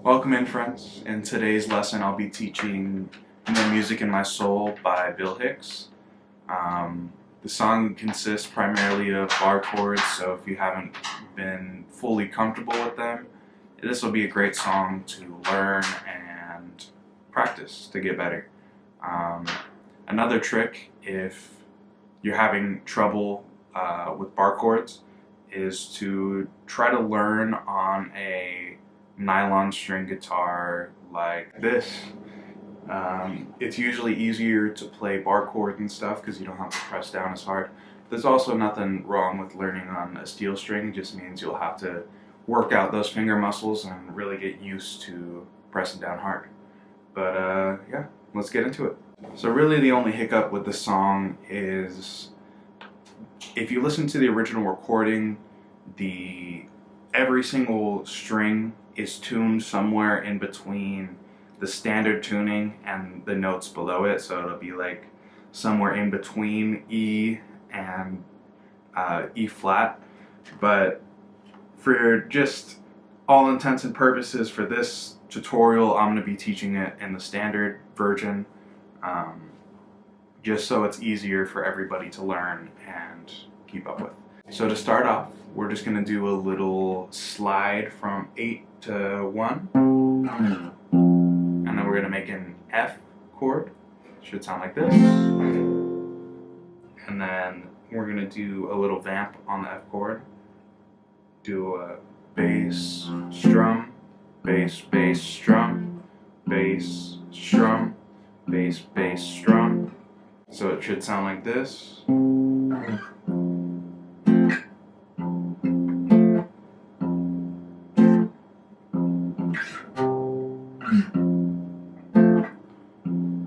Welcome in, friends. In today's lesson, I'll be teaching "No Music in My Soul" by Bill Hicks. The song consists primarily of bar chords, so if you haven't been fully comfortable with them, this will be a great song to learn and practice to get better. Um, Another trick, if you're having trouble with bar chords, is to try to learn on a nylon string guitar like this. It's usually easier to play bar chords and stuff because you don't have to press down as hard. There's also nothing wrong with learning on a steel string. It just means you'll have to work out those finger muscles and really get used to pressing down hard. But yeah, let's get into it. So really the only hiccup with the song is if you listen to the original recording, every single string is tuned somewhere in between the standard tuning and the notes below it, so it'll be like somewhere in between E and E flat. But for just all intents and purposes for this tutorial, I'm going to be teaching it in the standard version, just so it's easier for everybody to learn and keep up with. So to start off, we're just going to do a little slide from 8 to 1, and then we're going to make an F chord. Should sound like this. And then we're going to do a little vamp on the F chord. Do a bass, strum, bass, bass, strum, bass, strum, bass, bass, strum. So it should sound like this.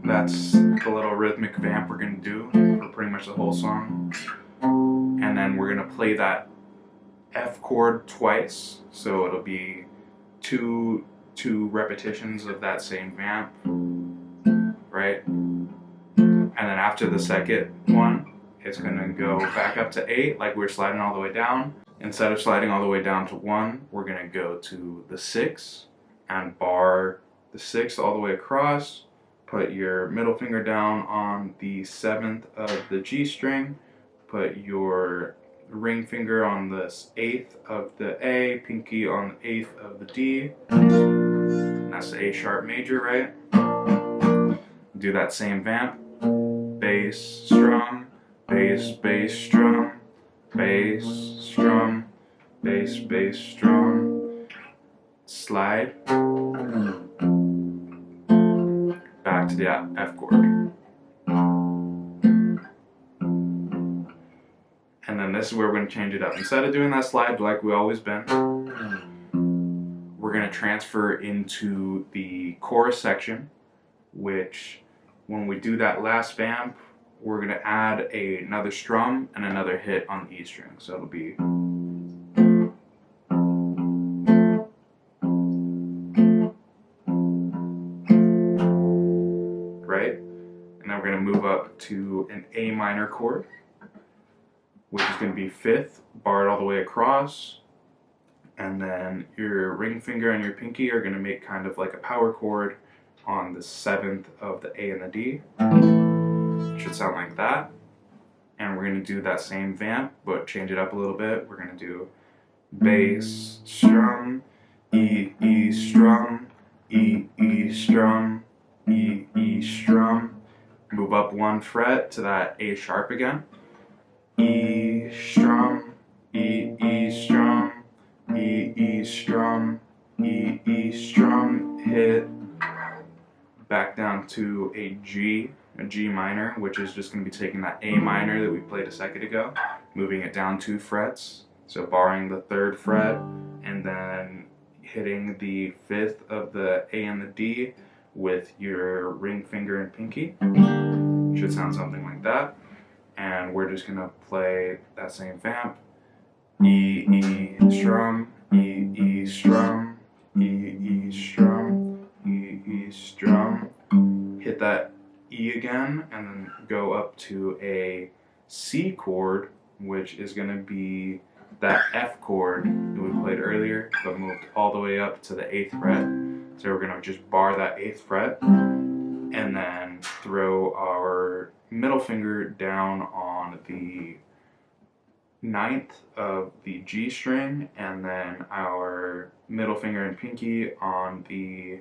That's the little rhythmic vamp we're going to do for pretty much the whole song. And then we're going to play that F chord twice, so it'll be two repetitions of that same vamp, right? And then after the second one, it's going to go back up to 8, like we're sliding all the way down. Instead of sliding all the way down to 1, we're going to go to the 6 and bar the 6th all the way across. Put your middle finger down on the 7th of the G string. Put your ring finger on the 8th of the A, pinky on the 8th of the D. And that's the A sharp major, right? Do that same vamp. Bass, strum, bass, bass, strum, bass, strum, bass, bass, strum. Slide. Back to the F chord. And then this is where we're going to change it up. Instead of doing that slide like we've always been, we're going to transfer into the chorus section, which when we do that last vamp, we're going to add another strum and another hit on the E string. So it'll be right? And then we're going to move up to an A minor chord, which is going to be 5th, barred all the way across. And then your ring finger and your pinky are going to make kind of like a power chord on the 7th of the A and the D. It should sound like that. And we're going to do that same vamp, but change it up a little bit. We're going to do bass, strum, E, E, strum, E, E, strum, E, E, strum. Move up 1 fret to that A sharp again. E, strum, E, E, strum, E, E, strum, E, E, strum. Hit back down to a G minor, which is just going to be taking that A minor that we played a second ago, moving it down 2 frets, so barring the 3rd fret, and then hitting the 5th of the A and the D with your ring finger and pinky. Should sound something like that. And we're just going to play that same vamp. E, E, strum, E, E, strum, E, E, strum, E, E, strum. Hit that E again, and then go up to a C chord, which is going to be that F chord that we played earlier, but moved all the way up to the 8th fret. So we're going to just bar that 8th fret and then throw our middle finger down on the 9th of the G string, and then our middle finger and pinky on the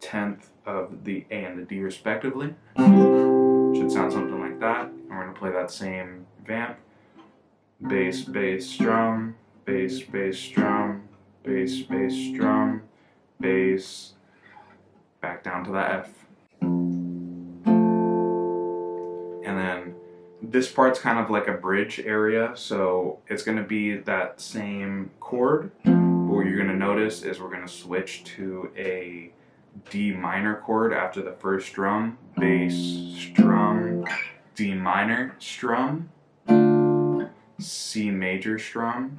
10th of the A and the D respectively. Should sound something like that. And we're going to play that same vamp. Bass, bass, drum, bass, bass, drum, bass, bass, drum, bass, back down to that F. And then this part's kind of like a bridge area, so it's going to be that same chord. But what you're going to notice is we're going to switch to a D minor chord after the first strum, bass, strum, D minor, strum, C major, strum.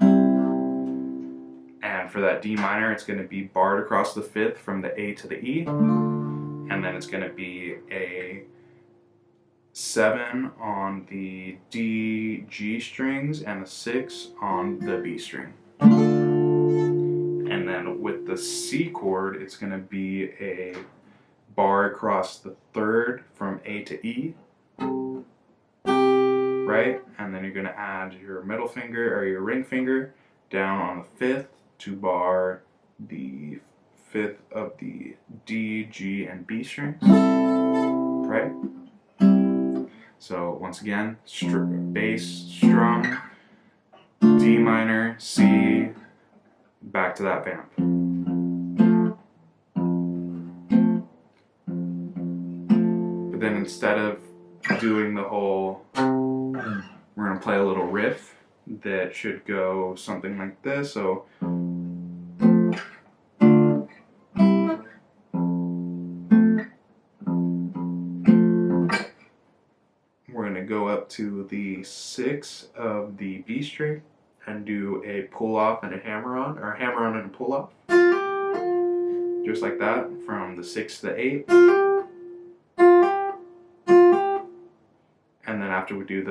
And for that D minor, it's going to be barred across the 5th from the A to the E. And then it's going to be a 7 on the D, G strings, and a 6 on the B string. And then with the C chord, it's going to be a bar across the 3rd from A to E. Right? And then you're going to add your middle finger or your ring finger down on the 5th to bar the 5th of the D, G, and B strings. Right? So once again, bass, strum, D minor, C, back to that vamp. But then instead of doing the whole, we're going to play a little riff that should go something like this. So we're going to go up to the 6 of the B string and do a pull off and a hammer on, or a hammer on and a pull off. Just like that, from the 6 to the 8. And then after we do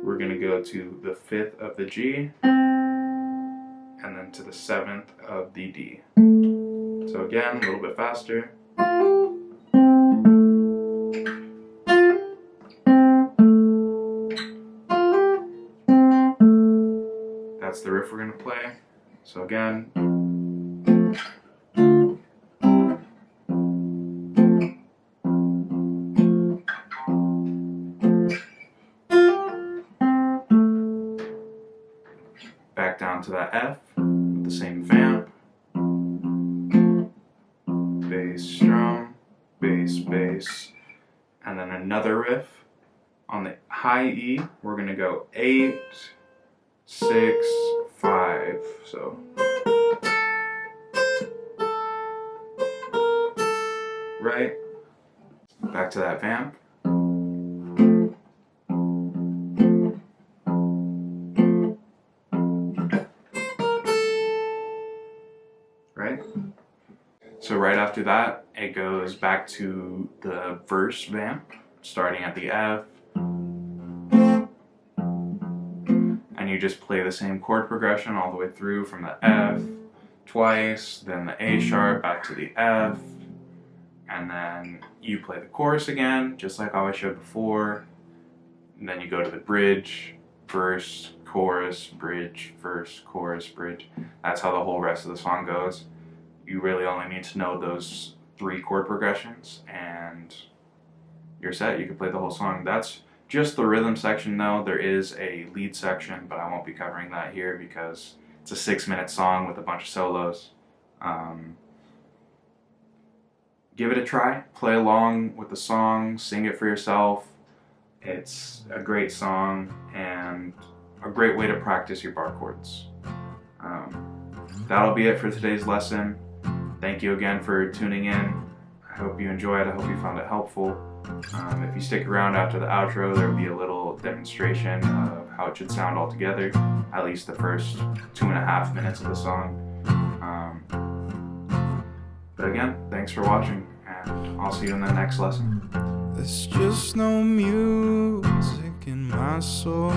we're going to go to the 5th of the G, and then to the 7th of the D. So again, a little bit faster. That's the riff we're going to play. So again. Back down to that F with the same vamp. Bass, strum, bass, bass. And then another riff. On the high E, we're going to go 8, 6, 5. So. Right? Back to that vamp. Right? So right after that, it goes back to the verse vamp, starting at the F. And you just play the same chord progression all the way through from the F twice, then the A sharp, back to the F, and then you play the chorus again, just like how I showed before. And then you go to the bridge, verse, chorus, bridge, verse, chorus, bridge. That's how the whole rest of the song goes. You really only need to know those 3 chord progressions and you're set. You can play the whole song. That's just the rhythm section though. There is a lead section, but I won't be covering that here because it's a 6-minute song with a bunch of solos. Give it a try. Play along with the song. Sing it for yourself. It's a great song and a great way to practice your bar chords. That'll be it for today's lesson. Thank you again for tuning in. I hope you enjoyed. I hope you found it helpful. If you stick around after the outro, there will be a little demonstration of how it should sound all together, at least the first 2.5 minutes of the song. But again, thanks for watching, and I'll see you in the next lesson. There's just no music in my soul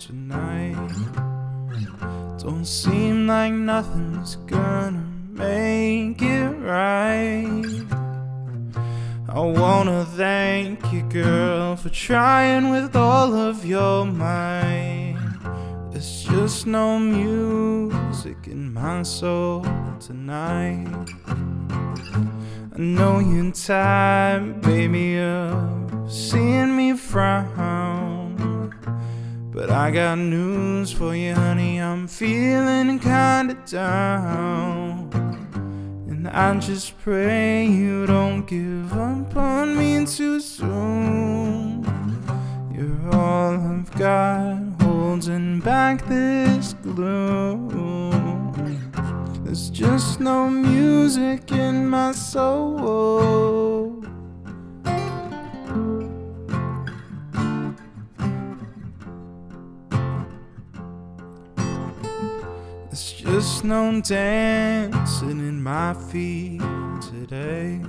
tonight. Don't seem like nothing's gonna make it right. I wanna thank you, girl, for trying with all of your might. There's just no music in my soul tonight. I know you're tired, baby, of seeing me frown, but I got news for you, honey, I'm feeling kinda down. And I just pray you don't give up on me too soon. You're all I've got, holding back this gloom. There's just no music in my soul. There's just no dancing in my feet today.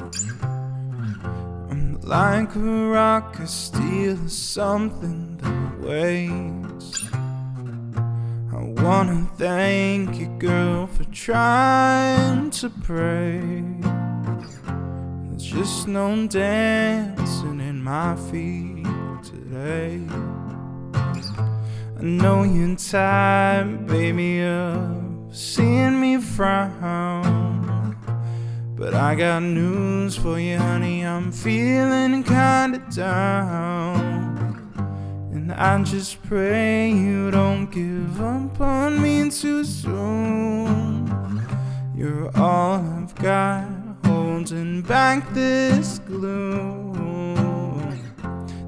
I'm like a rock of steel or something that weighs. I wanna thank you, girl, for trying to pray. There's just no dancing in my feet today. I know you're tired, baby, of seeing me frown, but I got news for you, honey, I'm feeling kinda down. And I just pray you don't give up on me too soon. You're all I've got, holding back this gloom.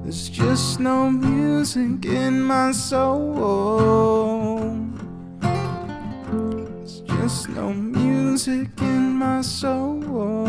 There's just no music in my soul. There's just no music in my soul.